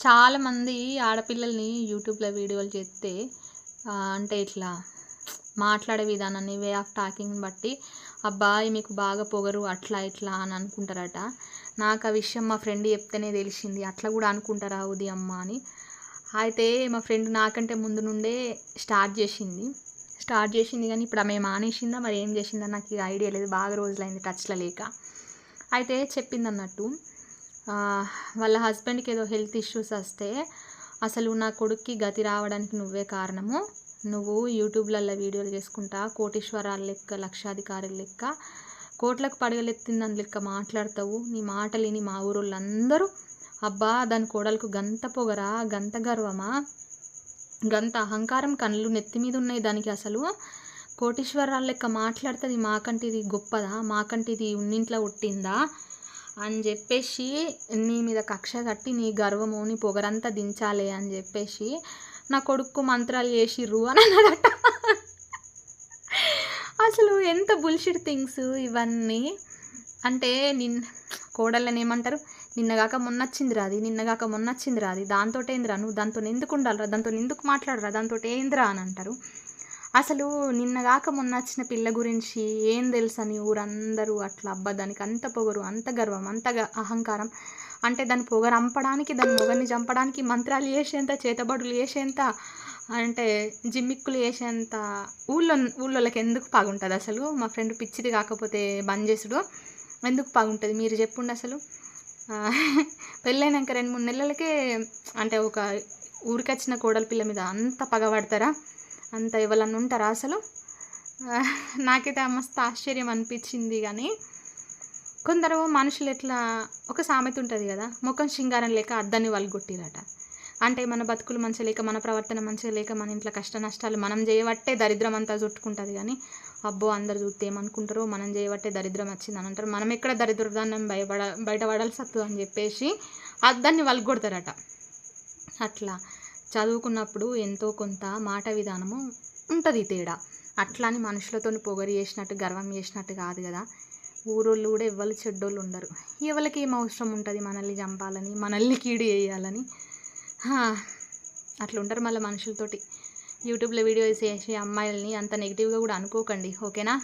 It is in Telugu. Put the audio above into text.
చాలామంది ఆడపిల్లల్ని యూట్యూబ్‌లో వీడియోలు చేస్తే అంటే ఇట్లా మాట్లాడే విధానాన్ని, వే ఆఫ్ టాకింగ్‌ని బట్టి అబ్బా! ఈమెకు బాగా పొగరు అట్లా ఇట్లా అని అనుకుంటారట. నాకు ఆ విషయం మా ఫ్రెండ్ చెప్తేనే తెలిసింది. అట్లా కూడా అనుకుంటారా ఉదయమ్మ అని. అయితే మా ఫ్రెండ్ నాకంటే ముందు నుండే స్టార్ట్ చేసింది కానీ ఇప్పుడు ఆమె మానేసిందా మరి ఏం చేసిందో నాకు ఇక ఐడియా లేదు. బాగా రోజులైంది టచ్‌లో లేక. అయితే చెప్పిందన్నట్టు వాళ్ళ హస్బెండ్‌కి ఏదో హెల్త్ ఇష్యూస్ వస్తే అసలు నా కొడుక్కి గతి రావడానికి నువ్వే కారణము. నువ్వు యూట్యూబ్‌లల్లో వీడియోలు చేసుకుంటా కోటీశ్వరాల లెక్క, లక్షాధికారుల లెక్క, కోట్లకు పడగలెత్తిందని లెక్క మాట్లాడతావు. నీ మాటలు విని మా ఊరోళ్ళందరూ అబ్బా! దాని కోడలకు గంత పొగరా, గంత గర్వమా, గంత అహంకారం, కళ్ళు నెత్తి మీద ఉన్నాయి దానికి, అసలు కోటీశ్వరాల లెక్క మాట్లాడుతుంది. మాకంటే ఇది గొప్పదా, మాకంటే ఇది ఉన్నింట్లో పుట్టిందా అని చెప్పేసి నీ మీద కక్ష కట్టి నీ గర్వము నీ పొగరంతా దించాలి అని చెప్పేసి నా కొడుకు మంత్రాలు చేసిర్రు అని అన్నాడట. అసలు ఎంత బుల్షిట్ థింగ్స్ ఇవన్నీ. అంటే కోడళ్ళని ఏమంటారు, నిన్నగాక మొన్నొచ్చిందిరా అది, దాంతో ఏందిరా నువ్వు, దాంతో ఎందుకు ఉండాలిరా, దాంతో ఎందుకు మాట్లాడరా, దాంతో ఏందిరా అని అంటారు. అసలు నిన్నగాక మొన్న వచ్చిన పిల్ల గురించి ఏం తెలుసని ఊరందరూ అట్లా అబ్బా దానికి అంత పొగరు, అంత గర్వం, అంత అహంకారం. అంటే దాని పొగరు అంపడానికి, దాని మొగని చంపడానికి మంత్రాలు చేసేంత, చేతబడులు చేసేంత, అంటే జిమ్మిక్కులు చేసేంత ఊళ్ళోళ్ళకి ఎందుకు బాగుంటుంది అసలు. మా ఫ్రెండ్ పిచ్చిది కాకపోతే బంద్ చేసుడు ఎందుకు బాగుంటుంది మీరు చెప్పుండి అసలు. పెళ్ళైనాక 2-3 నెలలకే అంటే ఒక ఊరికొచ్చిన కోడలి పిల్ల మీద అంత పగబడతారా, అంత ఎవరన్నా ఉంటారా అసలు. నాకైతే మస్తు ఆశ్చర్యం అనిపించింది. కానీ కొందరు మనుషులు ఎట్లా, ఒక సామెత ఉంటుంది కదా, ముఖం సింగారం లేక అద్దాన్ని వలగొట్టిరట. అంటే మన బతుకులు మంచిగా లేక, మన ప్రవర్తన మంచిగా లేక, మన ఇంట్లో కష్ట నష్టాలు మనం చేయబట్టే దరిద్రం అంతా చుట్టుకుంటుంది. కానీ అబ్బో అందరు చూస్తే ఏమనుకుంటారో, మనం చేయబట్టే దరిద్రం వచ్చిందని అంటారు. మనం ఎక్కడ దరిద్రాన్ని బయటపడాల్సి వస్తుంది అని చెప్పేసి అద్దాన్ని వలగొడతారట. అట్లా చదువుకున్నప్పుడు ఎంతో కొంత మాట విధానము ఉంటుంది తేడా. అట్లా అని మనుషులతో పొగరు చేసినట్టు, గర్వం చేసినట్టు కాదు కదా. ఊరోళ్ళు కూడా ఎవరు చెడ్డోళ్ళు ఉండరు. ఎవరికి ఏం అవసరం ఉంటుంది మనల్ని చంపాలని, మనల్ని కీడు చేయాలని. అట్లా ఉంటారు మళ్ళీ మనుషులతోటి. యూట్యూబ్లో వీడియోస్ చేసే అమ్మాయిల్ని అంత నెగిటివ్గా కూడా అనుకోకండి, ఓకేనా.